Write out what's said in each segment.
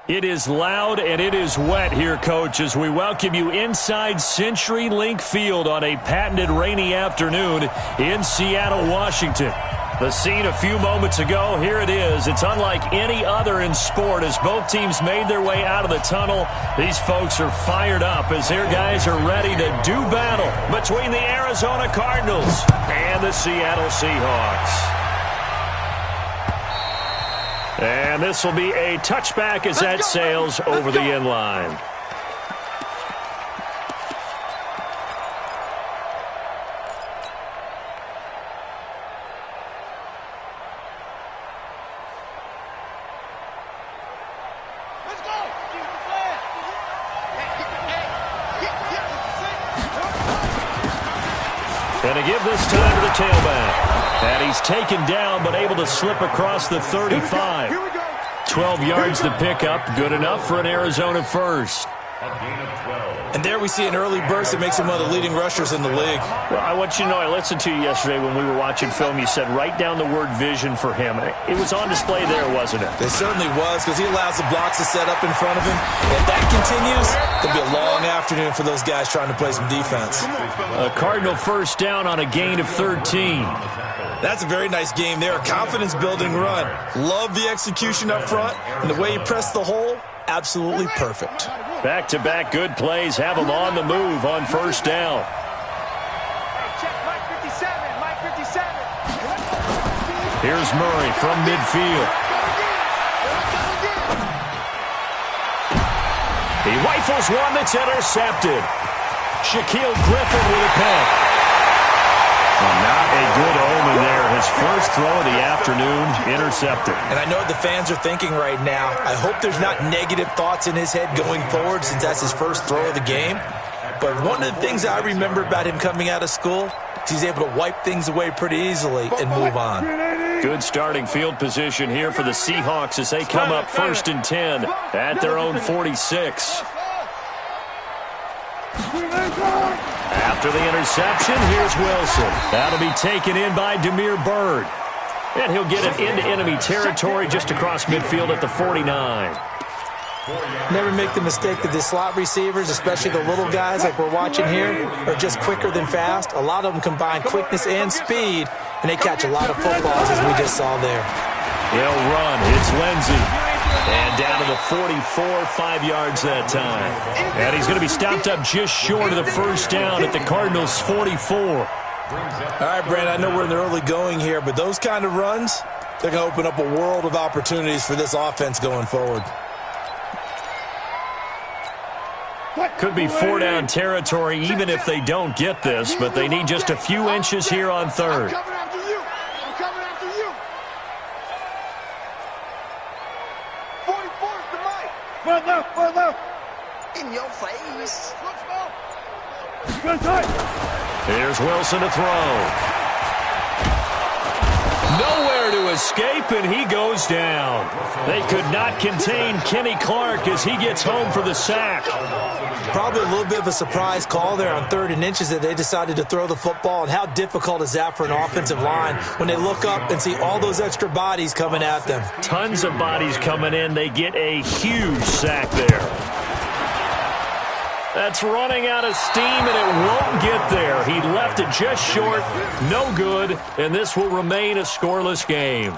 It is loud and it is wet here, Coach, as we welcome you inside CenturyLink Field on a patented rainy afternoon in Seattle, Washington. The scene a few moments ago, here it is. It's unlike any other in sport as both teams made their way out of the tunnel. These folks are fired up as their guys are ready to do battle between the Arizona Cardinals and the Seattle Seahawks. And this will be a touchback as that sails over the end line. And to give this time to the tailback. And he's taken down but able to slip across the 35. 12 yards to pick up. Good enough for an Arizona first. And there we see an early burst that makes him one of the leading rushers in the league. Well, I want you to know, I listened to you yesterday when we were watching film. You said write down the word vision for him. It was on display there, wasn't it? It certainly was, because he allows the blocks to set up in front of him. If that continues, it'll be a long afternoon for those guys trying to play some defense. A Cardinal first down on a gain of 13. That's a very nice game there. A confidence-building run. Love the execution up front, and the way he pressed the hole, absolutely perfect. Back-to-back good plays have him on the move on first down. Here's Murray from midfield. He rifles one that's intercepted. Shaquille Griffin with a pick. Not a good omen there. His first throw of the afternoon intercepted. And I know what the fans are thinking right now. I hope there's not negative thoughts in his head going forward since that's his first throw of the game. But one of the things I remember about him coming out of school is he's able to wipe things away pretty easily and move on. Good starting field position here for the Seahawks as they come up 1st and 10 at their own 46. After the interception, here's Wilson. That'll be taken in by Damiere Byrd. And he'll get it into enemy territory just across midfield at the 49. Never make the mistake that the slot receivers, especially the little guys like we're watching here, are just quicker than fast. A lot of them combine quickness and speed, and they catch a lot of footballs as we just saw there. They'll run. It's Lindsey. And down to the 44, 5 yards that time. And he's going to be stopped up just short of the first down at the Cardinals' 44. All right, Brandon, I know we're in the early going here, but those kind of runs, they're going to open up a world of opportunities for this offense going forward. Could be 4-down territory even if they don't get this, but they need just a few inches here on third. In your face. Here's Wilson to throw. Nowhere to escape, and he goes down. They could not contain Kenny Clark as he gets home for the sack. Probably a little bit of a surprise call there on 3rd and inches that they decided to throw the football. And how difficult is that for an offensive line when they look up and see all those extra bodies coming at them? Tons of bodies coming in. They get a huge sack there. That's running out of steam, and it won't get there. He left it just short. No good, and this will remain a scoreless game.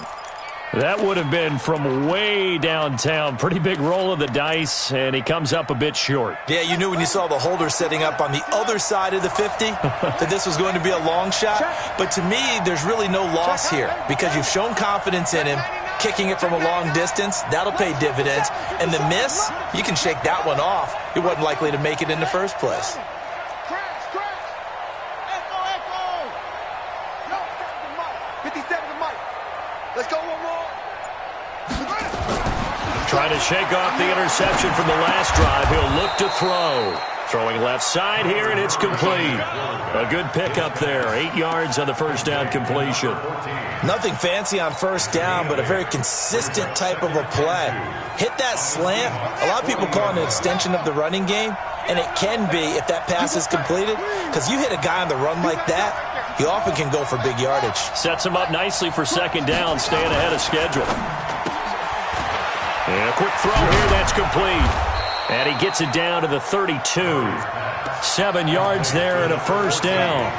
That would have been from way downtown. Pretty big roll of the dice, and he comes up a bit short. Yeah, you knew when you saw the holder setting up on the other side of the 50 that this was going to be a long shot. But to me, there's really no loss here because you've shown confidence in him. Kicking it from a long distance, that'll pay dividends. And the miss, you can shake that one off. He wasn't likely to make it in the first place. Let's go one more. Trying to shake off the interception from the last drive. He'll look to throw. Throwing left side here, and it's complete. A good pickup there. 8 yards on the first down completion. Nothing fancy on first down, but a very consistent type of a play. Hit that slant. A lot of people call it an extension of the running game, and it can be if that pass is completed, because you hit a guy on the run like that, he often can go for big yardage. Sets him up nicely for second down, staying ahead of schedule. And a quick throw here, that's complete. And he gets it down to the 32. 7 yards there and a first down.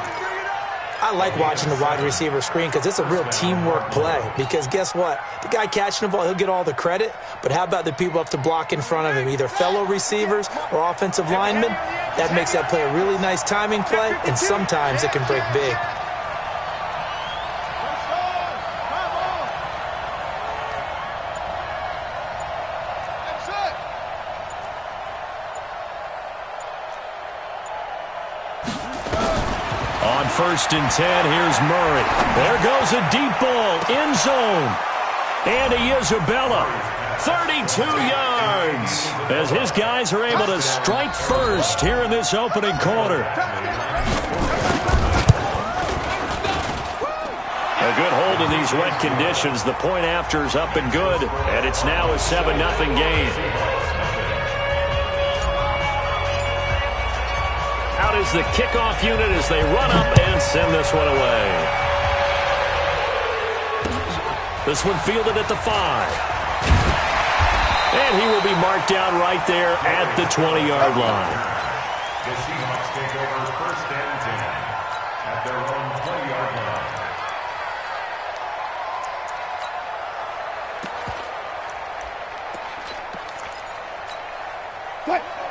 I like watching the wide receiver screen because it's a real teamwork play. Because guess what? The guy catching the ball, he'll get all the credit. But how about the people up to block in front of him, either fellow receivers or offensive linemen? That makes that play a really nice timing play, and sometimes it can break big. First and 10, here's Murray. There goes a deep ball, end zone. And Isabella, 32 yards, as his guys are able to strike first here in this opening quarter. A good hold in these wet conditions. The point after is up and good, and it's now a 7-0 game. Out is the kickoff unit as they run up and send this one away. This one fielded at the 5. And he will be marked down right there at the 20-yard line. The Seahawks take over first and 10 at their own 20-yard line.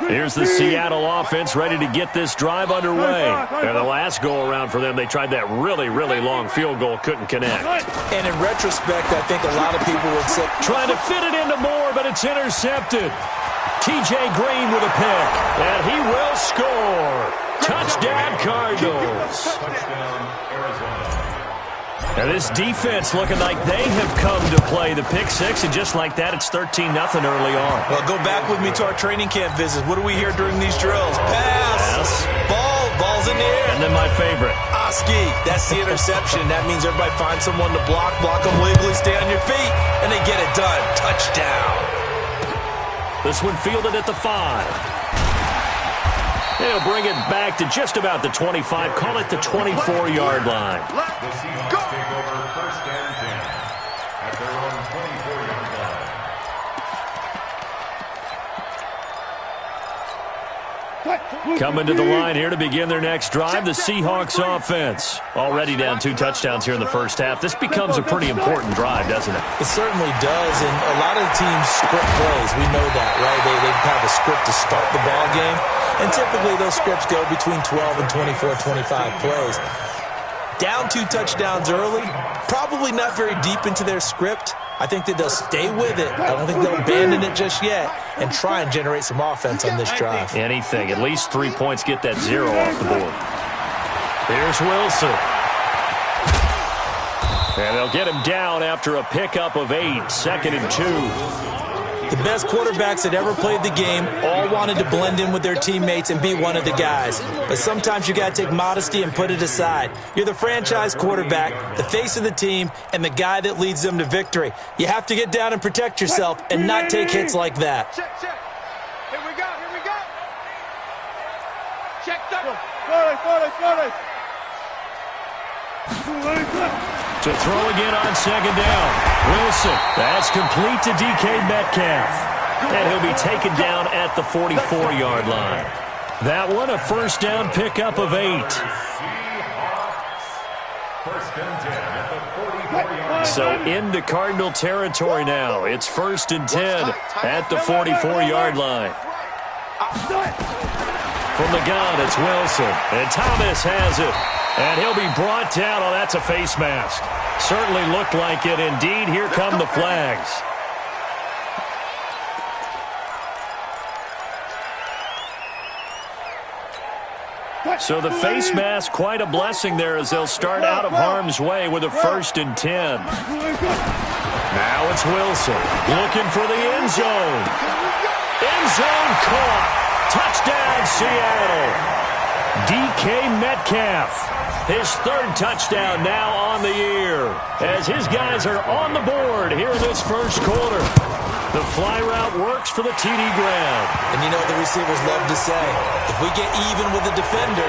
Here's the Seattle offense ready to get this drive underway. And the last go-around for them, they tried that really, really long field goal, couldn't connect. And in retrospect, I think a lot of people would say, trying to fit it into Moore, but it's intercepted. T.J. Green with a pick, and he will score. Touchdown, Cardinals. Touchdown, Arizona. And this defense looking like they have come to play the pick six, and just like that, it's 13-0 early on. Well, go back with me to our training camp visits. What do we hear during these drills? Pass. Ball's in the air. And then my favorite. Oski, that's the interception. That means everybody finds someone to block them legally, stay on your feet, and they get it done. Touchdown. This one fielded at the 5. They'll bring it back to just about the 25. Call it the 24-yard line. The Seahawks take over first and 10 at their own 24-yard line. Coming to the line here to begin their next drive, the Seahawks offense. Already down 2 touchdowns here in the first half. This becomes a pretty important drive, doesn't it? It certainly does, and a lot of the teams script plays. We know that, right? They have a script to start the ball game, and typically those scripts go between 12 and 24, 25 plays. Down 2 touchdowns early, probably not very deep into their script. I think that they'll stay with it. I don't think they'll abandon it just yet and try and generate some offense on this drive. Anything. At least 3 points, get that 0 off the board. Here's Wilson. And they'll get him down after a pickup of 8, 2nd and 2. The best quarterbacks that ever played the game all wanted to blend in with their teammates and be one of the guys. But sometimes you got to take modesty and put it aside. You're the franchise quarterback, the face of the team, and the guy that leads them to victory. You have to get down and protect yourself and not take hits like that. Check. Here we go. Check that. To throw again on 2nd down. Wilson, that's complete to DK Metcalf. And he'll be taken down at the 44-yard line. That one, a first down pickup of 8. First and 10 at the 44-yard line. So into Cardinal territory now. It's 1st and 10 at the 44-yard line. From the gun, it's Wilson. And Thomas has it. And he'll be brought down. Oh, that's a face mask. Certainly looked like it. Indeed, here come the flags. So the face mask, quite a blessing there as they'll start out of harm's way with a 1st and 10. Now it's Wilson looking for the end zone. End zone caught. Touchdown, Seattle. DK Metcalf. His 3rd touchdown now on the year as his guys are on the board here in this first quarter. The fly route works for the TD grab. And you know what the receivers love to say? If we get even with the defender,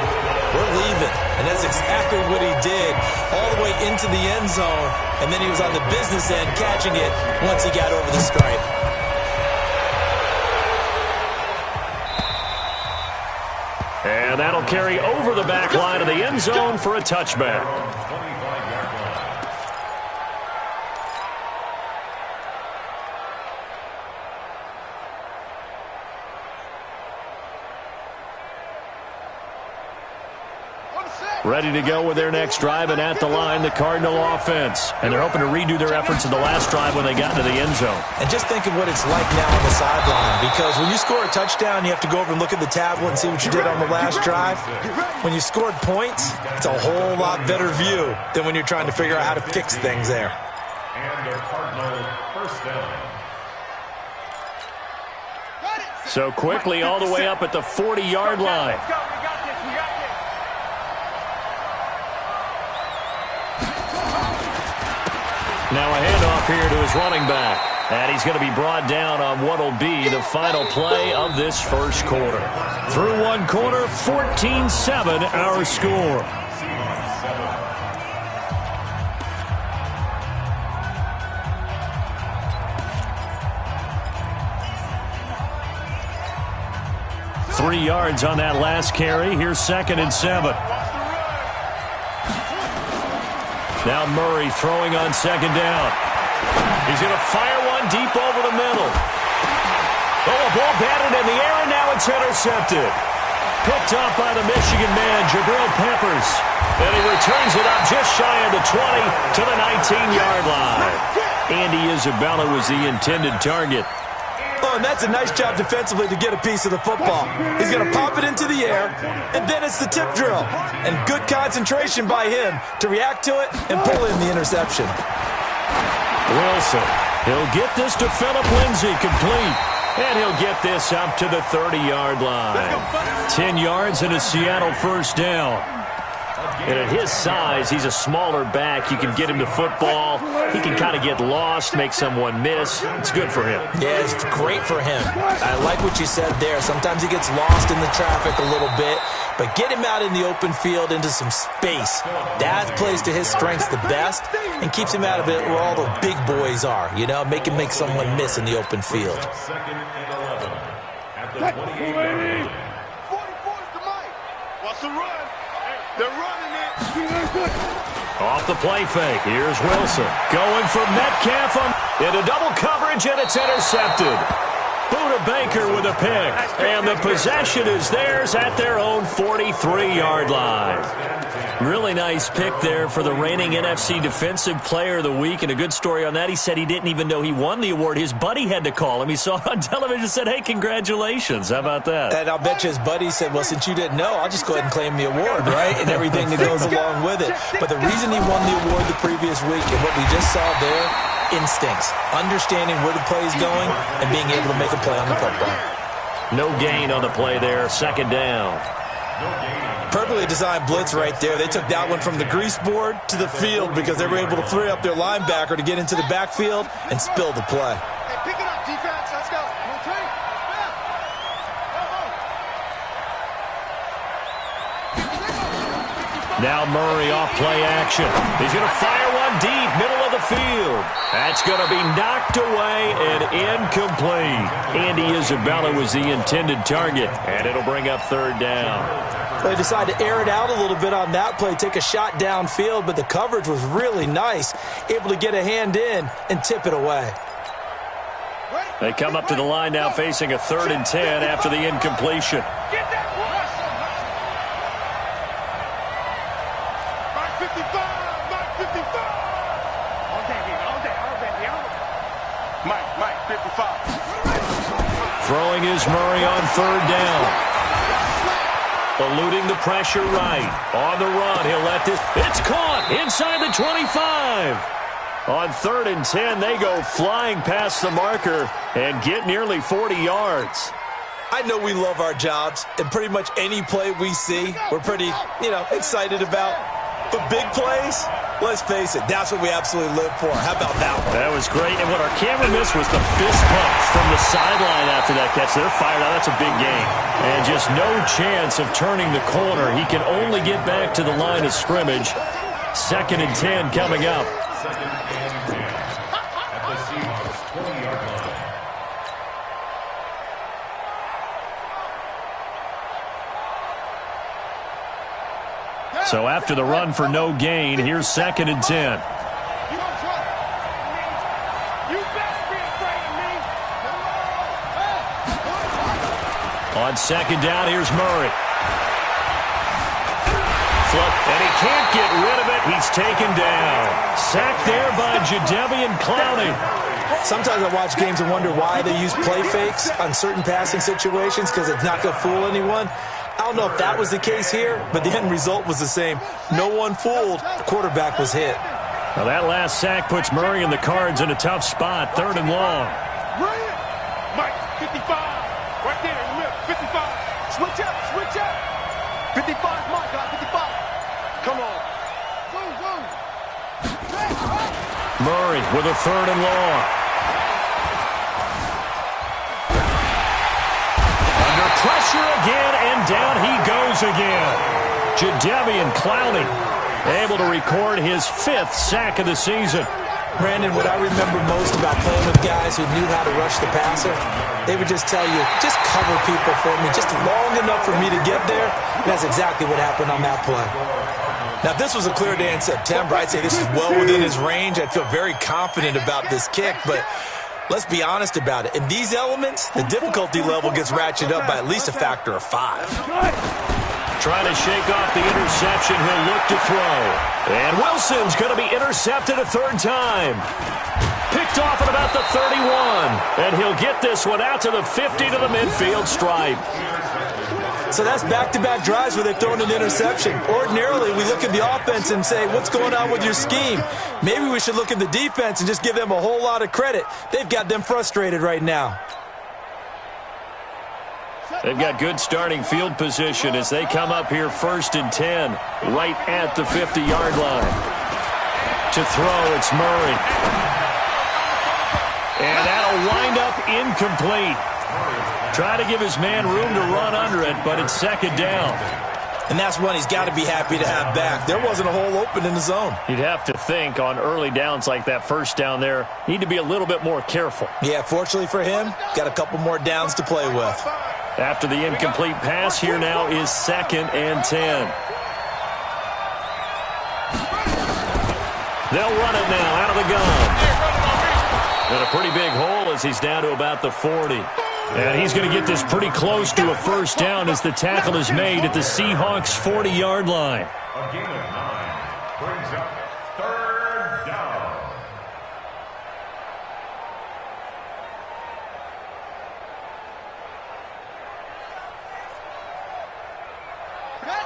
we're leaving. And that's exactly what he did all the way into the end zone. And then he was on the business end catching it once he got over the stripe. And that'll carry over the back line of the end zone for a touchback. Ready to go with their next drive, and at the line, the Cardinal offense. And they're hoping to redo their efforts in the last drive when they got into the end zone. And just think of what it's like now on the sideline, because when you score a touchdown, you have to go over and look at the tablet and see what you did on the last drive. When you scored points, it's a whole lot better view than when you're trying to figure out how to fix things there. And a Cardinal first down. So quickly all the way up at the 40-yard line. Now a handoff here to his running back. And he's going to be brought down on what will be the final play of this first quarter. Through one quarter, 14-7 our score. Three yards on that last carry. Here's 2nd and 7. Now Murray throwing on 2nd down. He's going to fire one deep over the middle. Oh, a ball batted in the air, and now it's intercepted. Picked up by the Michigan man, Jabril Peppers. And he returns it up just shy of the 20 to the 19-yard line. Andy Isabella was the intended target. Oh, and that's a nice job defensively to get a piece of the football. He's going to pop it into the air, and then it's the tip drill. And good concentration by him to react to it and pull in the interception. Wilson, he'll get this to Phillip Lindsay complete. And he'll get this up to the 30-yard line. 10 yards and a Seattle first down. And at his size, he's a smaller back. You can get him to football. He can kind of get lost, make someone miss. It's good for him. Yeah, it's great for him. I like what you said there. Sometimes he gets lost in the traffic a little bit, but get him out in the open field into some space. That plays to his strengths the best and keeps him out of it where all the big boys are, you know, make him make someone miss in the open field. 2nd and 11 at the 28-yard line. 44's the mic. What's the run? They're running it. Off the play fake. Here's Wilson. Going for Metcalf into double coverage, and it's intercepted. Buda Baker with a pick. And the possession is theirs at their own 43-yard line. Really nice pick there for the reigning NFC Defensive Player of the Week. And a good story on that. He said he didn't even know he won the award. His buddy had to call him. He saw it on television and said, hey, congratulations. How about that? And I'll bet you his buddy said, well, since you didn't know, I'll just go ahead and claim the award, right? And everything that goes along with it. But the reason he won the award the previous week and what we just saw there, instincts, understanding where the play is going and being able to make a play on the football. No gain on the play there. 2nd down. Perfectly designed blitz right there. They took that one from the grease board to the field because they were able to free up their linebacker to get into the backfield and spill the play. Hey, pick it up, defense. Let's go. Now Murray off play action. He's going to fire one deep, middle of the field. That's going to be knocked away and incomplete. Andy Isabella was the intended target, and it'll bring up 3rd down. They decided to air it out a little bit on that play, take a shot downfield, but the coverage was really nice, able to get a hand in and tip it away. They come up to the line now facing a 3rd and 10 after the incompletion. Get that rush. Mark 55. Mark 55. All day, baby. Mike, 55. Throwing is Murray on 3rd down. Eluding the pressure right. On the run, he'll let this. It's caught inside the 25. On 3rd and 10, they go flying past the marker and get nearly 40 yards. I know we love our jobs, and pretty much any play we see, we're pretty, excited about. But big plays, let's face it, that's what we absolutely live for. How about that one? That was great. And what our camera missed was the fist pump from the sideline after that catch. They're fired out. That's a big game. And just no chance of turning the corner. He can only get back to the line of scrimmage. 2nd and 10 coming up. 2nd and 10 at the Seahawks 20-yard line. So after the run for no gain, here's 2nd and 10. On 2nd down, here's Murray. Flip, and he can't get rid of it. He's taken down. Sacked there by Jadeveon Clowney. Sometimes I watch games and wonder why they use play fakes on certain passing situations, because it's not going to fool anyone. I don't know if that was the case here, but the end result was the same. No one fooled. The quarterback was hit. Now that last sack puts Murray and the Cards in a tough spot, 3rd and long. Mike, 55. Right there, in the middle, 55. Switch up, switch up. 55 is my guy, 55. Come on. Murray with a 3rd and long. Under pressure again, and down he goes again. Jadeveon Clowney able to record his 5th sack of the season. Brandon, what I remember most about playing with guys who knew how to rush the passer, they would just tell you, just cover people for me, just long enough for me to get there. And that's exactly what happened on that play. Now, if this was a clear day in September, I'd say this is well within his range. I'd feel very confident about this kick, but let's be honest about it. In these elements, the difficulty level gets ratcheted up by at least a factor of 5. Trying to shake off the interception, he'll look to throw. And Wilson's going to be intercepted a 3rd time. Picked off at about the 31. And he'll get this one out to the 50 to the midfield stripe. So that's back-to-back drives where they've thrown an interception. Ordinarily, we look at the offense and say, what's going on with your scheme? Maybe we should look at the defense and just give them a whole lot of credit. They've got them frustrated right now. They've got good starting field position as they come up here 1st and 10, right at the 50-yard line. To throw, it's Murray. And that'll wind up incomplete. Try to give his man room to run under it, but it's 2nd down. And that's one he's got to be happy to have back. There wasn't a hole open in the zone. You'd have to think on early downs like that 1st down there, need to be a little bit more careful. Yeah, fortunately for him, got a couple more downs to play with. After the incomplete pass, here now is 2nd and 10. They'll run it now out of the gun. And a pretty big hole as he's down to about the 40. And he's going to get this pretty close to a 1st down as the tackle is made at the Seahawks 40-yard line. A gain of 9 brings up 3rd down.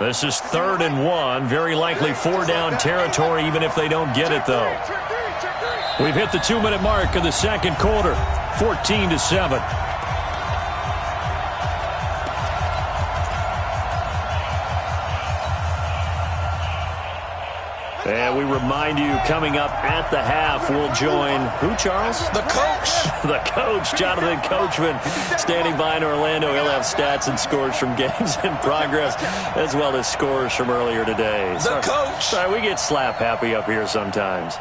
This is 3rd and 1. Very likely 4-down territory even if they don't get it, though. We've hit the 2-minute mark of the 2nd quarter. 14-7. And we remind you, coming up at the half, we'll join who, Charles? The coach. The coach, Jonathan Coachman, standing by in Orlando. He'll have stats and scores from games in progress, as well as scores from earlier today. The coach. Sorry, we get slap happy up here sometimes.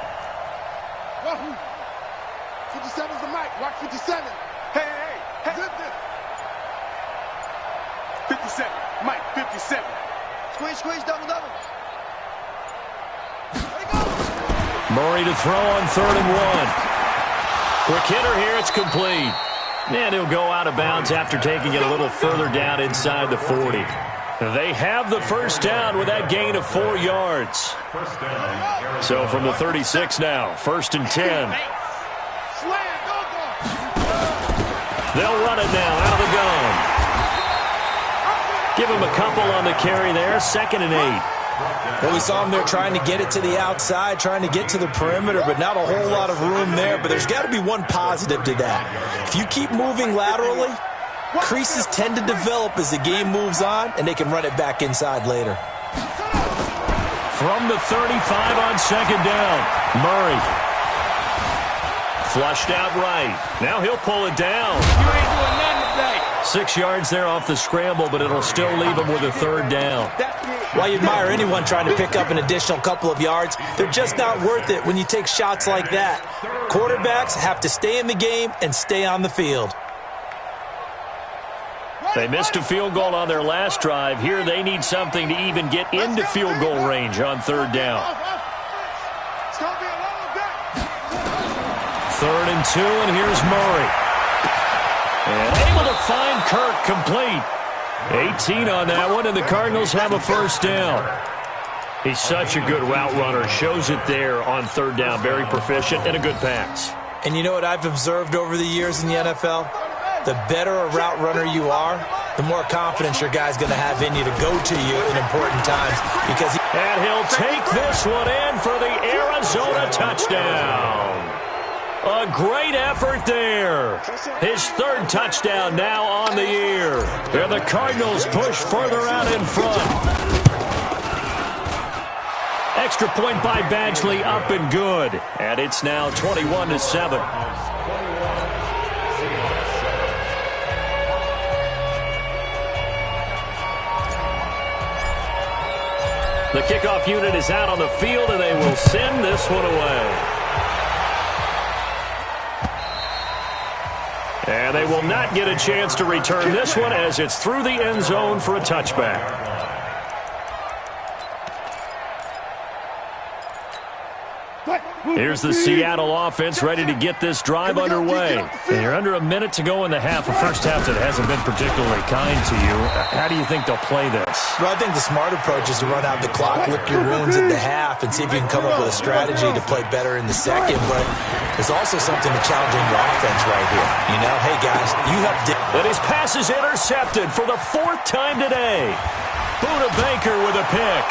57's the mic. Watch 57. Hey. 57. Mike, 57. Squeeze, double. Murray to throw on 3rd and 1. Quick hitter here, it's complete. And he'll go out of bounds after taking it a little further down inside the 40. They have the 1st down with that gain of 4 yards. So from the 36 now, 1st and 10. They'll run it now out of the gun. Give him a couple on the carry there, 2nd and 8. Well, we saw him there trying to get it to the outside, trying to get to the perimeter, but not a whole lot of room there. But there's got to be one positive to that. If you keep moving laterally, creases tend to develop as the game moves on, and they can run it back inside later. From the 35 on 2nd down, Murray. Flushed out right. Now he'll pull it down. You ain't doing nothing today. 6 yards there off the scramble, but it'll still leave him with a 3rd down. While you admire anyone trying to pick up an additional couple of yards, they're just not worth it when you take shots like that. Quarterbacks have to stay in the game and stay on the field. They missed a field goal on their last drive. Here they need something to even get into field goal range on third down. 3rd and 2, and here's Murray. And able to find Kirk complete. 18 on that one, and the Cardinals have a first down. He's such a good route runner. Shows it there on third down. Very proficient and a good pass. And you know what I've observed over the years in the NFL? The better a route runner you are, the more confidence your guy's going to have in you to go to you in important times. And he'll take this one in for the Arizona touchdown. A great effort there. His 3rd touchdown now on the year. And the Cardinals push further out in front. Extra point by Badgley, up and good. And it's now 21-7. The kickoff unit is out on the field, and they will send this one away. And they will not get a chance to return this one as it's through the end zone for a touchback. Here's the Seattle offense ready to get this drive underway. And you're under a minute to go in the half, a first half that hasn't been particularly kind to you. How do you think they'll play this? Well, I think the smart approach is to run out the clock, lick your wounds at the half, and see if you can come up with a strategy to play better in the second. But there's also something to challenging your offense right here. You know, hey, guys, you have... And his pass is intercepted for the 4th time today. Buda Baker with a pick.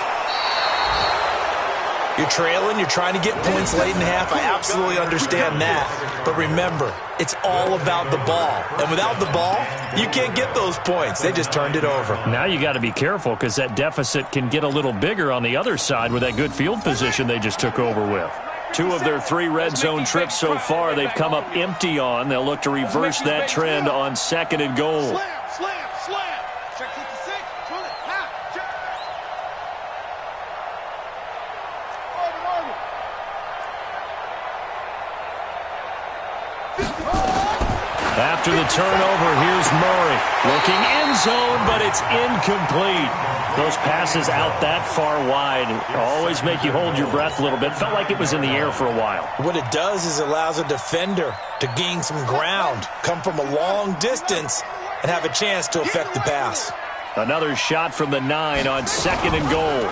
You're trailing, you're trying to get points late in the half. I absolutely understand that. But remember, it's all about the ball. And without the ball, you can't get those points. They just turned it over. Now you got to be careful because that deficit can get a little bigger on the other side with that good field position they just took over with. 2 of their 3 red zone trips so far they've come up empty on. They'll look to reverse that trend on 2nd and goal. After the turnover, here's Murray. Looking end zone, but it's incomplete. Those passes out that far wide always make you hold your breath a little bit. Felt like it was in the air for a while. What it does is it allows a defender to gain some ground, come from a long distance, and have a chance to affect the pass. Another shot from the 9 on 2nd and goal.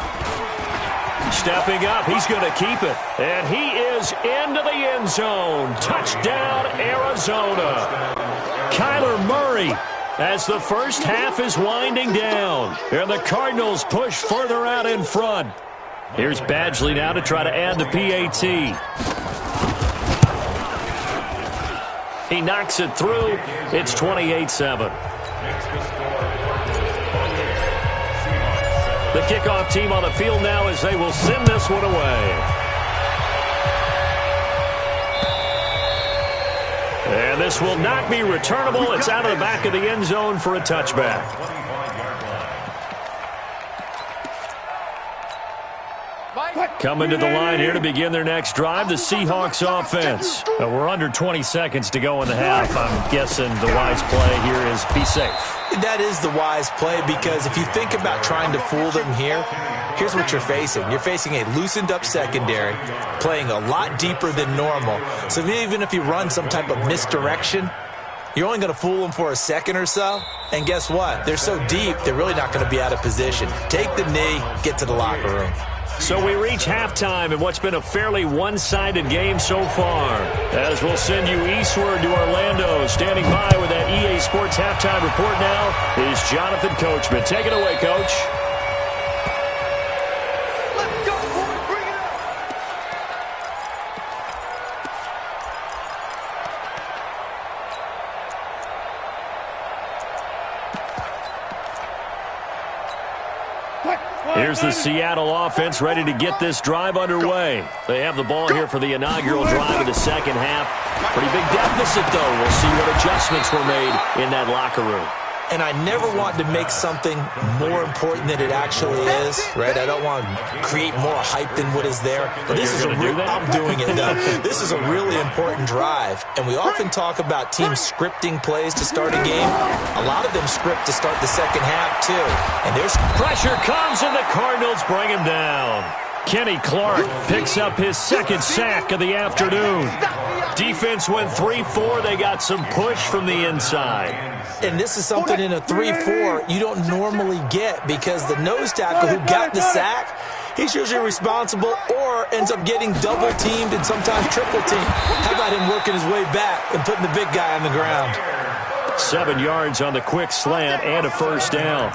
Stepping up, he's going to keep it. And he is into the end zone. Touchdown, Arizona. Kyler Murray as the first half is winding down. And the Cardinals push further out in front. Here's Badgley now to try to add the PAT. He knocks it through. It's 28-7. The kickoff team on the field now as they will send this one away. And this will not be returnable. It's out of the back of the end zone for a touchback. Coming to the line here to begin their next drive, the Seahawks offense. We're under 20 seconds to go in the half. I'm guessing the wise play here is be safe. That is the wise play because if you think about trying to fool them here, here's what you're facing. You're facing a loosened up secondary, playing a lot deeper than normal. So even if you run some type of misdirection, you're only going to fool them for a second or so. And guess what? They're so deep, they're really not going to be out of position. Take the knee, get to the locker room. So we reach halftime in what's been a fairly one-sided game so far. As we'll send you eastward to Orlando. Standing by with that EA Sports halftime report now is Jonathan Coachman. Take it away, Coach. Let's go, boys. Bring it up. Here's the Seattle offense ready to get this drive underway. They have the ball here for the inaugural drive of the second half. Pretty big deficit, though. We'll see what adjustments were made in that locker room. and I never want to make something more important than it actually is, right? I don't want to create more hype than what is there. But this is I'm doing it, though. This is a really important drive, and we often talk about teams scripting plays to start a game. A lot of them script to start the second half, too. And there's pressure comes, and the Cardinals bring him down. Kenny Clark picks up his second sack of the afternoon. Defense went 3-4. They got some push from the inside. And this is something in a 3-4 you don't normally get, because the nose tackle who got the sack, he's usually responsible or ends up getting double-teamed and sometimes triple-teamed. How about him working his way back and putting the big guy on the ground? 7 yards on the quick slant and a first down.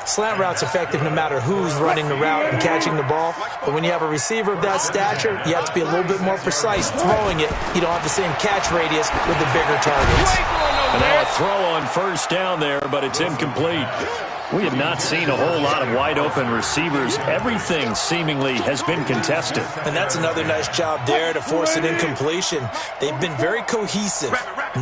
Slant route's effective no matter who's running the route and catching the ball. But when you have a receiver of that stature, you have to be a little bit more precise throwing it. You don't have the same catch radius with the bigger targets. And now a throw on first down there, but it's incomplete. We have not seen a whole lot of wide-open receivers. Everything seemingly has been contested. And that's another nice job there to force an incompletion. They've been very cohesive,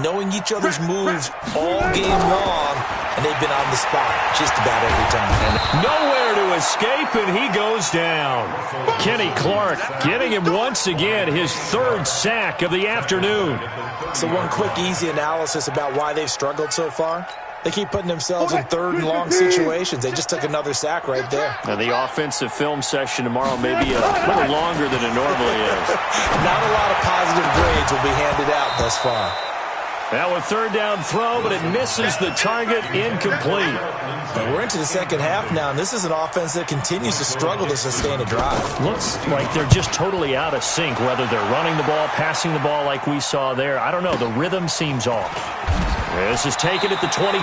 knowing each other's moves all game long, and they've been on the spot just about every time. And nowhere to escape, and he goes down. Kenny Clark getting him once again his third sack of the afternoon. So one quick, easy analysis about why they've struggled so far. They keep putting themselves in third and long situations. They just took another sack right there. Now the offensive film session tomorrow may be a little longer than it normally is. Not a lot of positive grades will be handed out thus far. Now a third down throw, but it misses the target, incomplete. And we're into the second half now, and this is an offense that continues to struggle to sustain a drive. Looks like they're just totally out of sync, whether they're running the ball, passing the ball like we saw there. I don't know. The rhythm seems off. This is taken at the 23.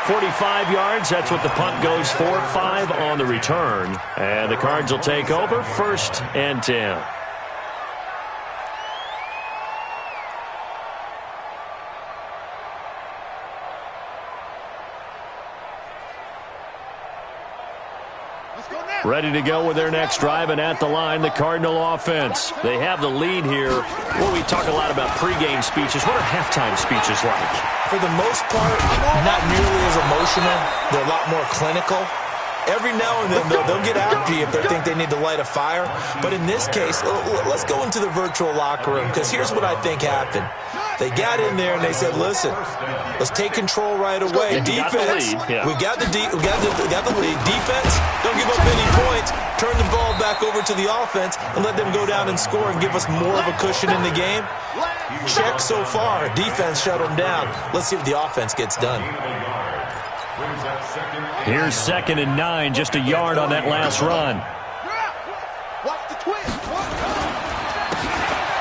45 yards, that's what the punt goes for. 5 on the return. And the Cards will take over, 1st and 10. Ready to go with their next drive, and at the line, the Cardinal offense. They have the lead here. Well, we talk a lot about pregame speeches. What are halftime speeches like? For the most part, not nearly as emotional. They're a lot more clinical. Every now and then, they'll get after you if they think they need to light a fire. But in this case, let's go into the virtual locker room, because here's what I think happened. They got in there and they said, listen, let's take control right away. Defense, we got the lead. Defense, don't give up any points. Turn the ball back over to the offense and let them go down and score and give us more of a cushion in the game. Check so far. Defense shut them down. Let's see if the offense gets done. Here's 2nd and 9, just a yard on that last run.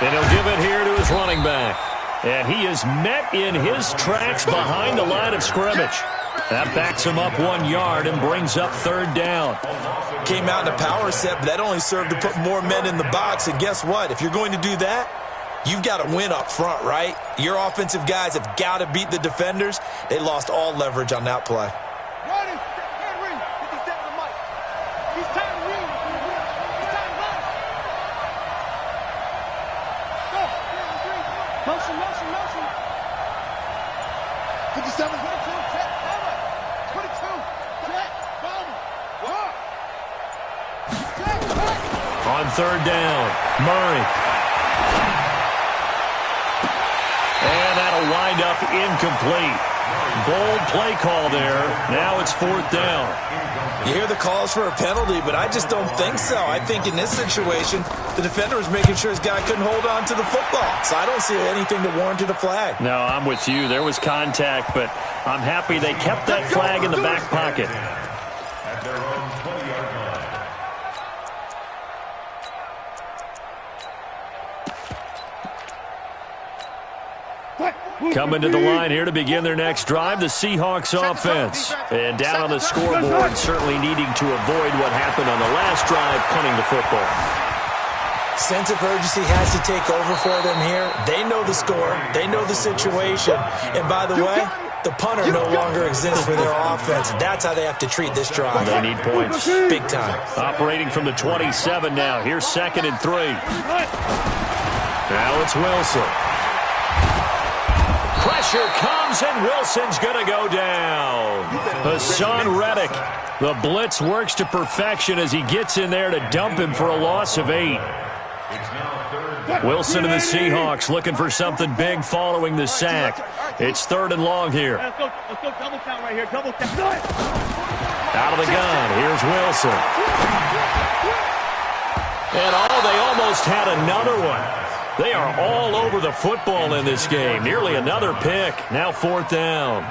And he'll give it here to his running back. And he is met in his tracks behind the line of scrimmage. That backs him up 1 yard and brings up 3rd down. Came out in a power set, but that only served to put more men in the box. And guess what? If you're going to do that, you've got to win up front, right? Your offensive guys have got to beat the defenders. They lost all leverage on that play. On 3rd down, Murray. And that'll wind up incomplete. Bold play call there. Now it's 4th down. You hear the calls for a penalty, but I just don't think so. I think in this situation, the defender was making sure his guy couldn't hold on to the football. So I don't see anything that warranted a flag. No, I'm with you. There was contact, but I'm happy they kept that flag in the back pocket. At their own 20-yard line. Coming to the line here to begin their next drive, the Seahawks offense. And down on the scoreboard, certainly needing to avoid what happened on the last drive, punting the football. Sense of urgency has to take over for them here. They know the score. They know the situation. And by the way, the punter no longer exists for their offense. That's how they have to treat this drive. They need points. Big time. Operating from the 27 now. Here's 2nd and 3. Now it's Wilson. Pressure comes, and Wilson's going to go down. Hassan Reddick. The blitz works to perfection as he gets in there to dump him for a loss of 8. Wilson and the Seahawks looking for something big following the sack. It's 3rd and long here. Let's go double count right here. Double count. Out of the gun, here's Wilson. And they almost had another one. They are all over the football in this game. Nearly another pick. Now 4th down.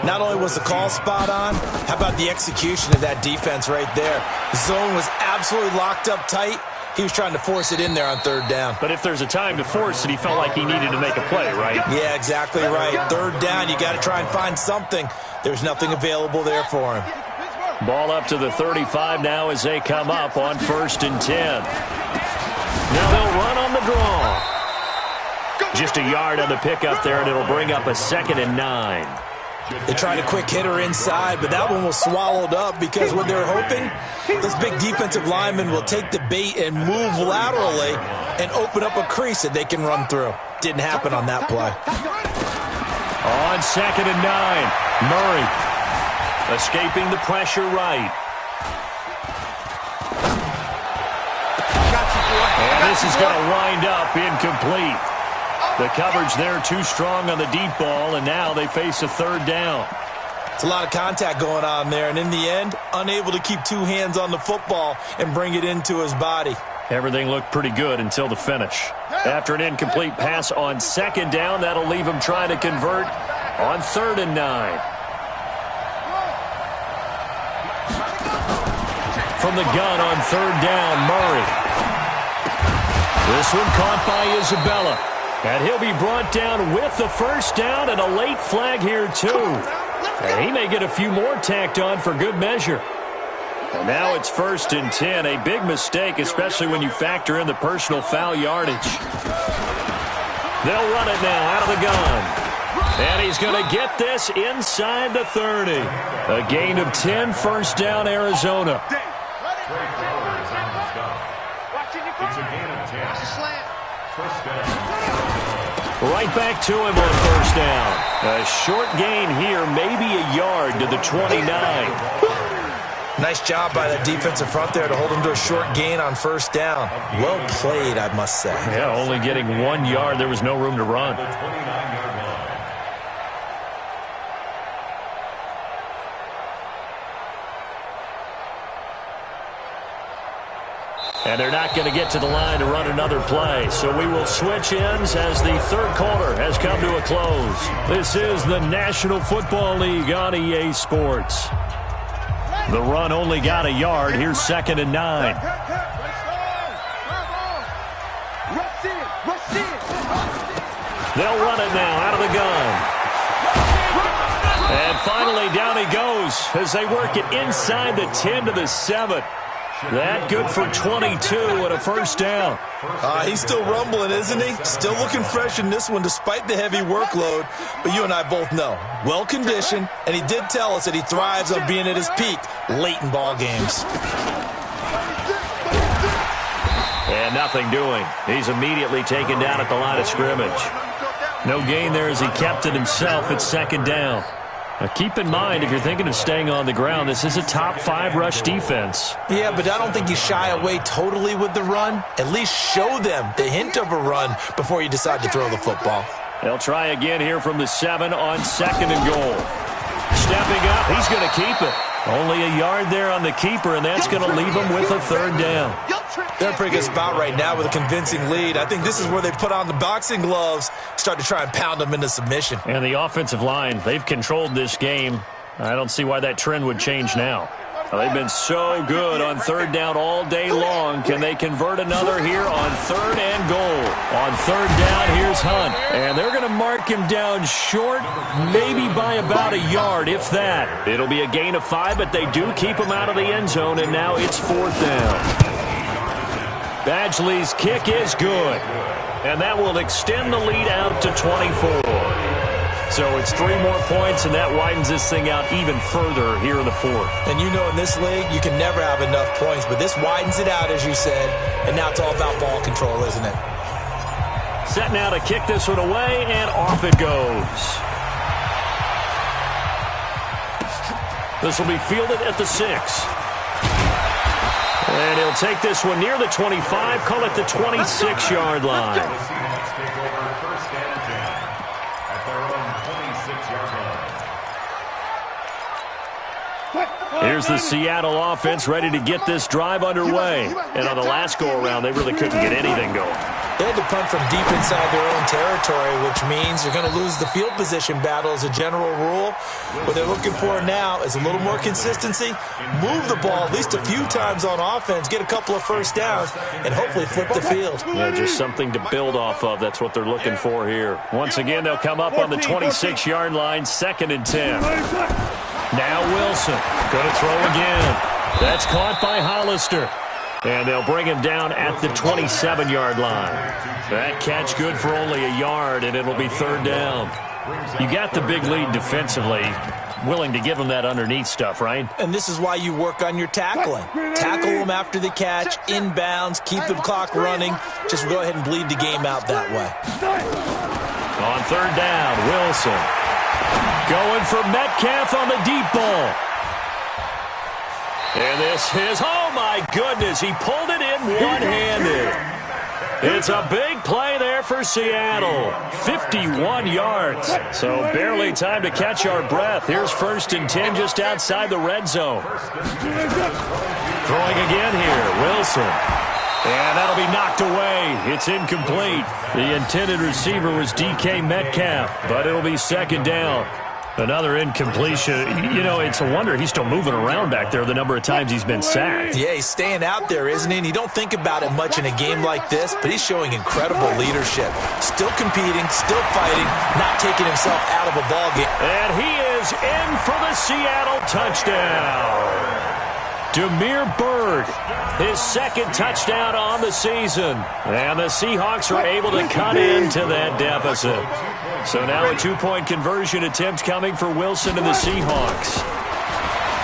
Not only was the call spot on, how about the execution of that defense right there? The zone was absolutely locked up tight. He was trying to force it in there on 3rd down. But if there's a time to force it, he felt like he needed to make a play, right? Yeah, exactly right. 3rd down, you got to try and find something. There's nothing available there for him. Ball up to the 35 now as they come up on 1st and 10. Now they'll run on the draw. Just a yard on the pickup there, and it'll bring up a 2nd and 9. They tried a quick hitter inside, but that one was swallowed up because what they're hoping, this big defensive lineman will take the bait and move laterally and open up a crease that they can run through. Didn't happen on that play. On 2nd and 9, Murray escaping the pressure right. And this is going to wind up incomplete. The coverage there too strong on the deep ball, and now they face a 3rd down. It's a lot of contact going on there, and in the end, unable to keep 2 hands on the football and bring it into his body. Everything looked pretty good until the finish. After an incomplete pass on 2nd down, that'll leave him trying to convert on 3rd and 9. From the gun on 3rd down, Murray. This one caught by Isabella. And he'll be brought down with the 1st down and a late flag here, too. And he may get a few more tacked on for good measure. And now it's 1st and 10. A big mistake, especially when you factor in the personal foul yardage. They'll run it now out of the gun. And he's going to get this inside the 30. A gain of 10, 1st down, Arizona. It's a gain of 10. 1st down. Right back to him on 1st down. A short gain here, maybe a yard to the 29. Nice job by that defensive front there to hold him to a short gain on 1st down. Well played, I must say. Yeah, only getting 1 yard. There was no room to run. The 29-yard line. And they're not going to get to the line to run another play. So we will switch ends as the 3rd quarter has come to a close. This is the National Football League on EA Sports. The run only got a yard. Here's 2nd and 9. They'll run it now out of the gun. And finally down he goes as they work it inside the 10 to the 7. That good for 22 and a 1st down. He's still rumbling, isn't he? Still looking fresh in this one despite the heavy workload. But you and I both know, well-conditioned, and he did tell us that he thrives on being at his peak late in ball games. And nothing doing. He's immediately taken down at the line of scrimmage. No gain there as he kept it himself at 2nd down. Now keep in mind, if you're thinking of staying on the ground, this is a top 5 rush defense. Yeah, but I don't think you shy away totally with the run. At least show them the hint of a run before you decide to throw the football. They'll try again here from the 7 on 2nd and goal. Stepping up, he's going to keep it. Only a yard there on the keeper, and that's going to leave him with a 3rd down. They're in a pretty good spot right now with a convincing lead. I think this is where they put on the boxing gloves, start to try and pound them into submission. And the offensive line, they've controlled this game. I don't see why that trend would change now. They've been so good on 3rd down all day long. Can they convert another here on 3rd and goal? On 3rd down, here's Hunt. And they're going to mark him down short, maybe by about a yard, if that. It'll be a gain of 5, but they do keep him out of the end zone, and now it's 4th down. Badgley's kick is good. And that will extend the lead out to 24. So it's 3 more points, and that widens this thing out even further here in the 4th. And you know in this league, you can never have enough points, but this widens it out, as you said, and now it's all about ball control, isn't it? set now to kick this one away, and off it goes. This will be fielded at the 6. And he'll take this one near the 25, call it the 26-yard line. The Seahawks take over first and 10 at their own 26-yard line. Here's the Seattle offense ready to get this drive underway. And on the last go-around, they really couldn't get anything going. They had to punt from deep inside their own territory, which means you're going to lose the field position battle as a general rule. What they're looking for now is a little more consistency, move the ball at least a few times on offense, get a couple of first downs, and hopefully flip the field. Yeah, just something to build off of. That's what they're looking for here. Once again, they'll come up on the 26-yard line, 2nd and 10. Now Wilson, going to throw again. That's caught by Hollister. And they'll bring him down at the 27-yard line. That catch good for only a yard, and it'll be 3rd down. You got the big lead defensively. Willing to give him that underneath stuff, right? And this is why you work on your tackling. Tackle them after the catch, inbounds, keep the clock running. Just go ahead and bleed the game out that way. On 3rd down, Wilson. Going for Metcalf on the deep ball. And this is, oh my goodness, he pulled it in one-handed. It's a big play there for Seattle. 51 yards. So barely time to catch our breath. Here's 1st and 10 just outside the red zone. Throwing again here, Wilson. And that'll be knocked away. It's incomplete. The intended receiver was DK Metcalf, but it'll be 2nd down. Another incompletion. You know, it's a wonder he's still moving around back there the number of times he's been sacked. Yeah, he's staying out there, isn't he? And you don't think about it much in a game like this, but he's showing incredible leadership. Still competing, still fighting, not taking himself out of a ball game. And he is in for the Seattle touchdown. Damiere Byrd, his 2nd touchdown on the season. And the Seahawks are able to cut into that deficit. So now a 2-point conversion attempt coming for Wilson and the Seahawks.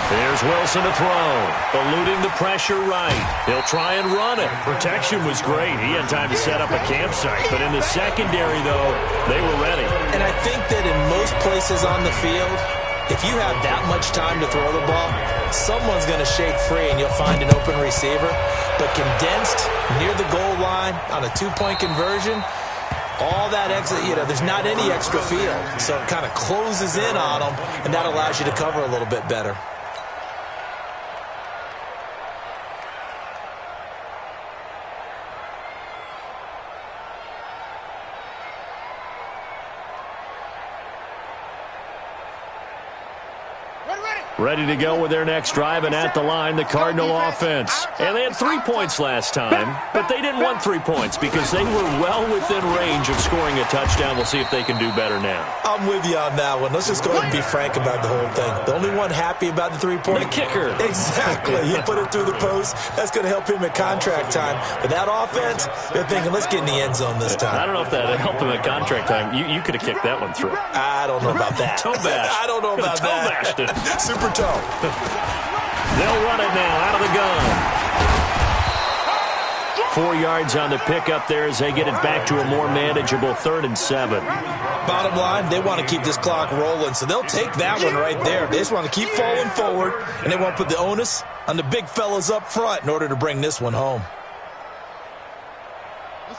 There's Wilson to throw, eluding the pressure right. He'll try and run it. Protection was great. He had time to set up a campsite. But in the secondary, though, they were ready. And I think that in most places on the field, if you have that much time to throw the ball, someone's going to shake free and you'll find an open receiver. But condensed near the goal line on a 2-point conversion, all that extra, there's not any extra field. So it kind of closes in on them, and that allows you to cover a little bit better. Ready to go with their next drive, and at the line, the Cardinal offense. And they had 3 points last time, but they didn't want 3 points because they were well within range of scoring a touchdown. We'll see if they can do better now. I'm with you on that one. Let's just go ahead and be frank about the whole thing. The only one happy about the 3-point. The kicker. Exactly. You put it through the post. That's going to help him at contract time. But that offense, they're thinking, let's get in the end zone this time. I don't know if that helped him at contract time. You could have kicked that one through. I don't know about that. Toe bash. I don't know about that. Toe bashed it. Super toe. They'll run it now out of the gun. 4 yards on the pickup there as they get it back to a more manageable 3rd and 7. Bottom line, they want to keep this clock rolling, so they'll take that one right there. They just want to keep falling forward, and they want to put the onus on the big fellas up front in order to bring this one home.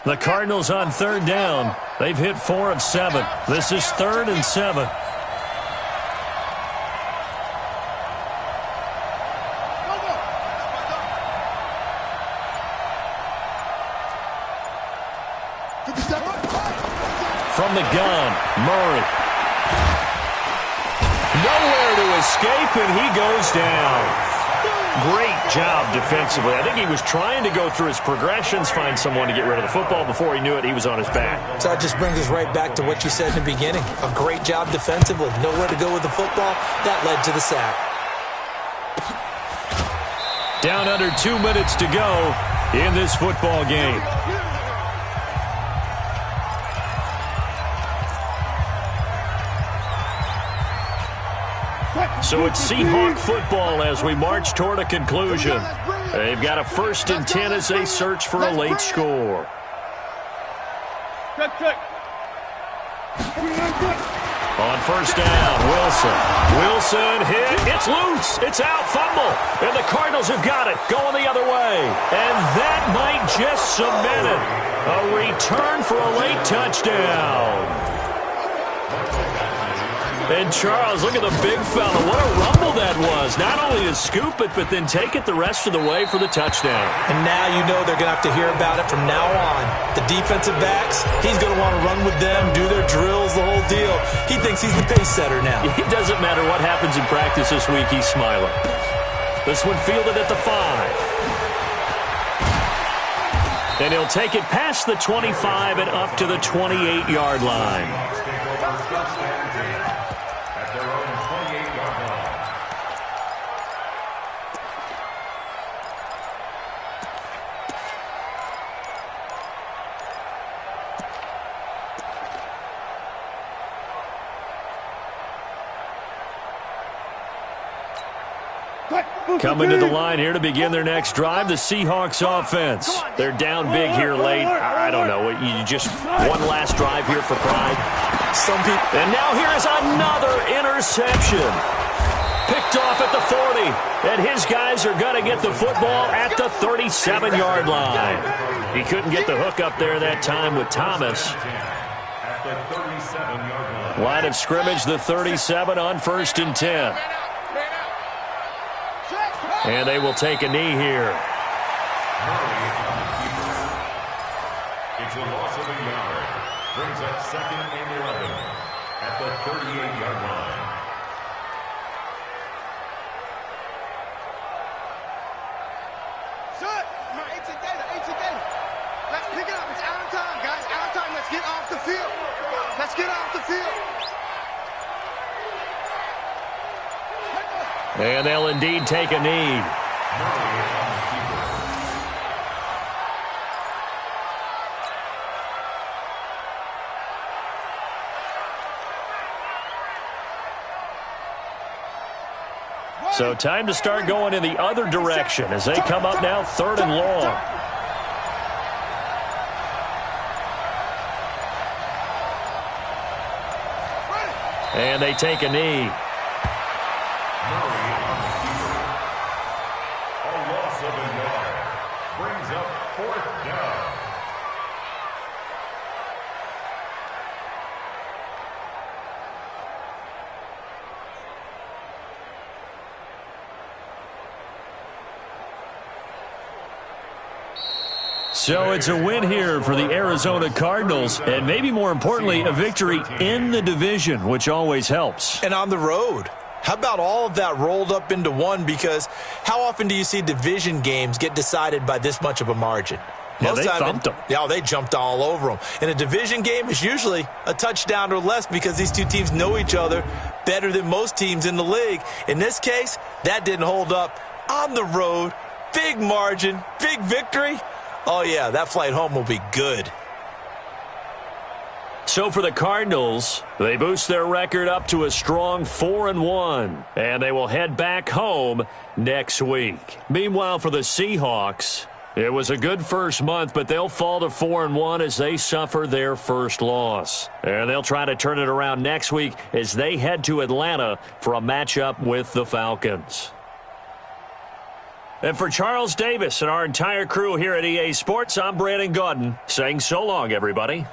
The Cardinals on 3rd down. They've hit 4 of 7. This is 3rd and 7. From the gun, Murray. Nowhere to escape, and he goes down. Great job defensively. I think he was trying to go through his progressions, find someone to get rid of the football. Before he knew it, he was on his back. So that just brings us right back to what you said in the beginning. A great job defensively. Nowhere to go with the football. That led to the sack. Down under 2 minutes to go in this football game. So it's Seahawk football as we march toward a conclusion. They've got a 1st and 10 as they search for a late score. On first down, Wilson hit. It's loose. It's out. Fumble. And the Cardinals have got it. Going the other way. And that might just cement it. A return for a late touchdown. And Charles, look at the big fella. What a rumble that was. Not only to scoop it, but then take it the rest of the way for the touchdown. And now you know they're going to have to hear about it from now on. The defensive backs, he's going to want to run with them, do their drills, the whole deal. He thinks he's the pace setter now. It doesn't matter what happens in practice this week, he's smiling. This one fielded at the 5. And he'll take it past the 25 and up to the 28-yard line. Coming to the line here to begin their next drive, the Seahawks offense. They're down big here late. I don't know. You just one last drive here for pride. Some people. And now here is another interception. Picked off at the 40. And his guys are going to get the football at the 37-yard line. He couldn't get the hook up there that time with Thomas. Line of scrimmage, the 37 on 1st and 10. And they will take a knee here. It's a loss of a yard. Brings up 2nd and 11 at the 38-yard line. Shut! 18 data. Let's pick it up. It's our time, guys. Our time. Let's get off the field. Let's get off the field. And they'll indeed take a knee. So time to start going in the other direction as they come up now 3rd and long. And they take a knee. So it's a win here for the Arizona Cardinals, and maybe more importantly, a victory in the division, which always helps. And on the road. How about all of that rolled up into one? Because how often do you see division games get decided by this much of a margin? Yeah, they thumped them. Yeah, they jumped all over them. And a division game is usually a touchdown or less because these two teams know each other better than most teams in the league. In this case, that didn't hold up. On the road, big margin, big victory. Oh, yeah, that flight home will be good. So for the Cardinals, they boost their record up to a strong 4-1, and they will head back home next week. Meanwhile, for the Seahawks, it was a good first month, but they'll fall to 4-1 as they suffer their first loss. And they'll try to turn it around next week as they head to Atlanta for a matchup with the Falcons. And for Charles Davis and our entire crew here at EA Sports, I'm Brandon Gaudin saying so long, everybody.